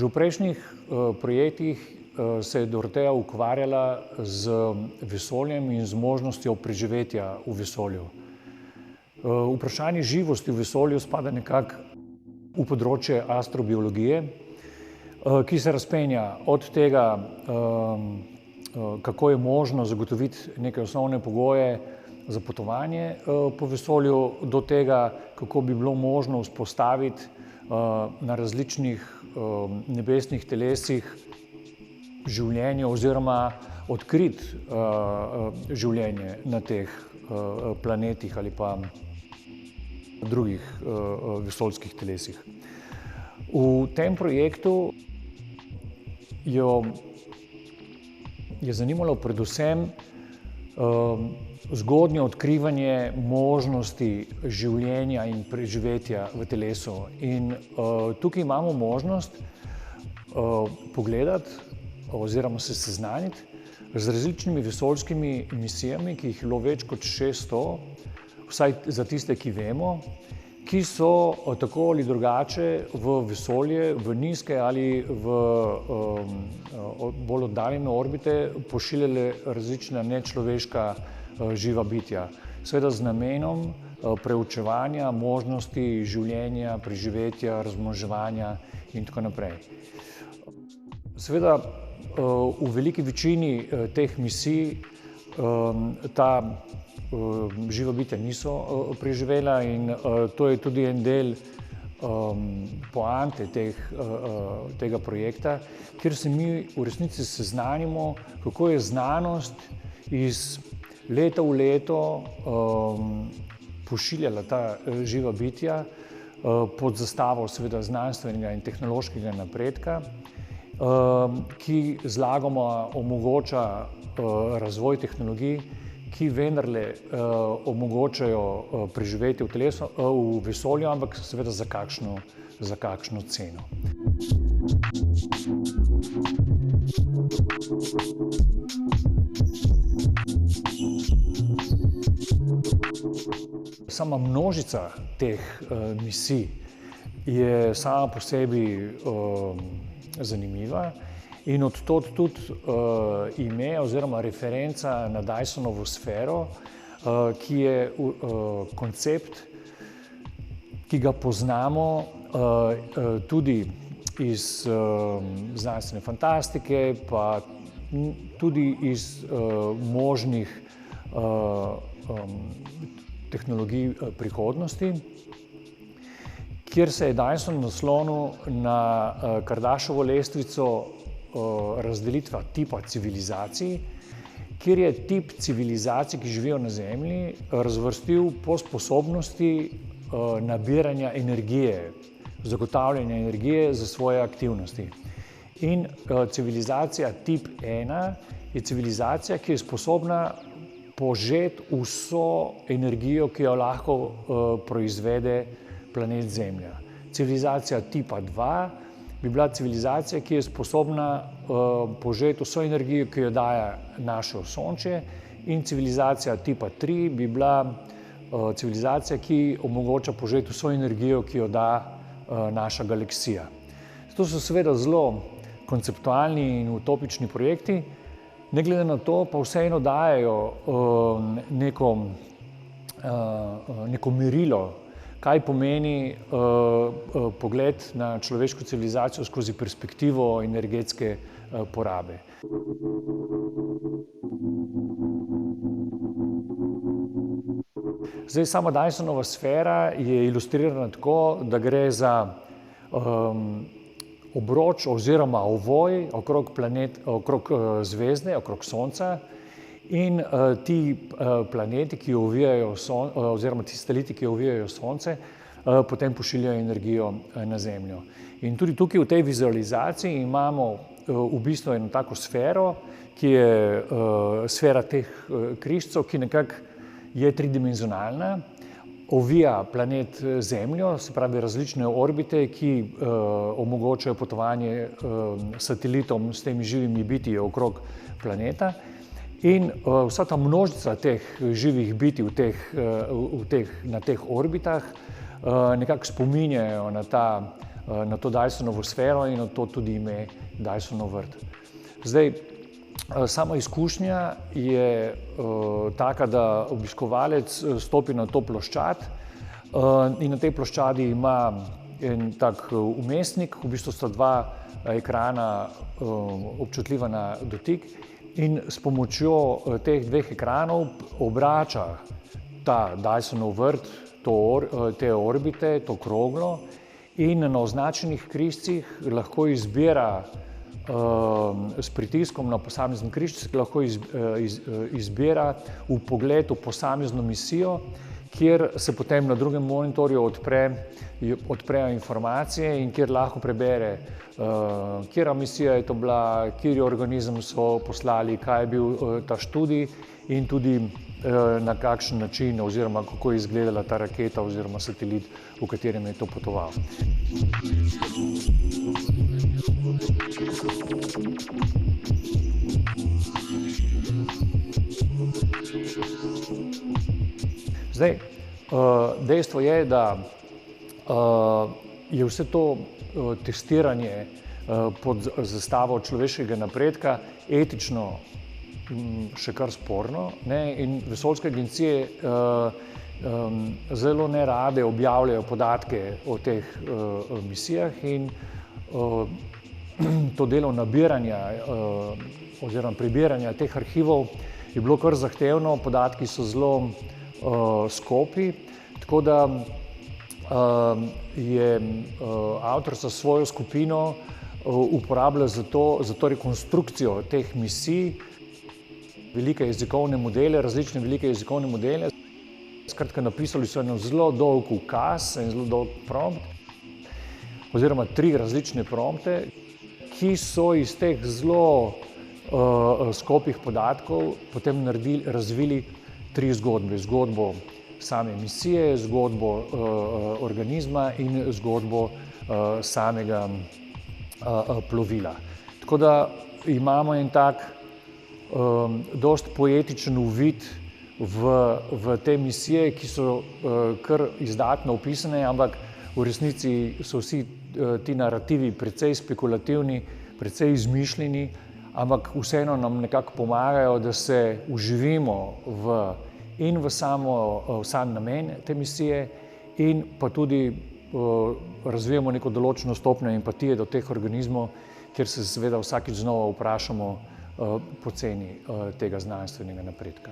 Že v prejšnjih projektih se je Doroteja ukvarjala z vesoljem in z možnostjo preživetja v vesolju. Vprašanje živosti v vesolju spada nekako v področje astrobiologije, ki se razpenja od tega, kako je možno zagotoviti neke osnovne pogoje za potovanje po vesolju, do tega, kako bi bilo možno vzpostaviti na različnih nebesnih telesih življenje oziroma odkriti življenje na teh planetih ali pa drugih vesoljskih telesih. V tem projektu je zanimalo predvsem zgodnje odkrivanje možnosti življenja in preživetja v telesu. In tukaj imamo možnost pogledati oziroma se seznaniti z različnimi vesoljskimi misijami, ki jih je bilo več kot 600, vsaj za tiste, ki vemo, ki so tako ali drugače v vesolje, v nizke ali v bolj oddaljene orbite pošiljale različna nečloveška živa bitja. Seveda z namenom preučevanja možnosti življenja, preživetja, razmnoževanja in tako naprej. Seveda v veliki večini teh misij ta živa bitja niso preživela in to je tudi en del poante tega projekta, kjer se mi v resnici seznanimo, kako je znanost iz leta v leto pošiljala ta živa bitja pod zastavo seveda znanstvenega in tehnološkega napredka, ki zlagoma omogoča razvoj tehnologij, ki vendarle omogočajo preživetje v vesolju, ampak seveda za kakšno ceno. Sama množica teh misij je sama po sebi zanimiva in od tod tudi ime oziroma referenca na Dysonovo sfero, ki je koncept, ki ga poznamo tudi iz znanstvene fantastike, pa tudi iz možnih tehnologij prihodnosti, kjer se je Dyson naslonil na Kardashovo lestvico razdelitva tipa civilizacij, kjer je tip civilizacij, ki živijo na Zemlji, razvrstil po sposobnosti nabiranja energije, zagotavljanja energije za svoje aktivnosti. In civilizacija tip 1 je civilizacija, ki je sposobna požeti vso energijo, ki jo lahko proizvede planet Zemlja. Civilizacija tipa 2 bi bila civilizacija, ki je sposobna požeti vso energijo, ki jo daje naše Osončje, in civilizacija tipa 3 bi bila civilizacija, ki omogoča požeti vso energijo, ki jo da naša galaksija. To so seveda zelo konceptualni in utopični projekti, ne glede na to pa vseeno dajejo neko merilo, kaj pomeni pogled na človeško civilizacijo skozi perspektivo energetske porabe. Zdaj, sama Dysonova sfera je ilustrirana tako, da gre za obroč oziroma ovoj okrog zvezde, okrog Sonca, in ti planeti, ki ovijajo oziroma ti sateliti, ki ovijajo Sonce, potem pošiljajo energijo na Zemljo. In tudi tukaj v tej vizualizaciji imamo v bistvu eno tako sfero, ki je sfera teh križcev, ki nekako je tridimenzionalna, ovija planet Zemljo, se pravi različne orbite, ki omogočajo potovanje satelitom s temi živimi bitji okrog planeta. In vsa ta množica teh živih bitij na teh orbitah nekako spominjajo na ta na to Dysonovo sfero in na to tudi ime Dysonov vrt. Zdaj, sama izkušnja je taka, da obiskovalec stopi na to ploščad in na tej ploščadi ima en tak vmesnik, v bistvu sta dva ekrana občutljiva na dotik in s pomočjo teh dveh ekranov obrača ta Dysonov vrt, te orbite, to kroglo in na označenih križcih lahko izbira s pritiskom na posamezen križec, lahko izbira vpogled v posamezno misijo, kjer se potem na drugem monitorju odprejo informacije in kjer lahko prebere, katera misija je to bila, kateri organizem so poslali, kaj je bil ta študij in tudi na kakšen način oziroma kako je izgledala ta raketa oziroma satelit, v katerem je to potoval. Zdaj, dejstvo je, da je vse to testiranje pod zastavo človeškega napredka etično še kar sporno, in vesoljske agencije zelo nerade objavljajo podatke o teh misijah in to delo nabiranja oziroma prebiranja teh arhivov je bilo kar zahtevno, podatki so zelo skopi, tako da je avtor za svojo skupino uporabljal za to rekonstrukcijo teh misij velike jezikovne modele, različne velike jezikovne modele. Skratka, napisali so eno zelo dolg ukaz, en zelo dolg prompt, oziroma 3 različne prompte, ki so iz teh zelo skopih podatkov potem razvili 3 zgodbe. Zgodbo same misije, zgodbo organizma in zgodbo samega plovila. Tako da imamo en tak dosti poetičen uvid v te misije, ki so kar izdatno opisane, ampak v resnici so vsi ti narativi precej spekulativni, precej izmišljeni, ampak vseeno nam nekako pomagajo, da se vživimo v sam namen te misije in pa tudi razvijamo neko določeno stopnjo empatije do teh organizmov, kjer se seveda vsakič znova vprašamo po ceni tega znanstvenega napredka.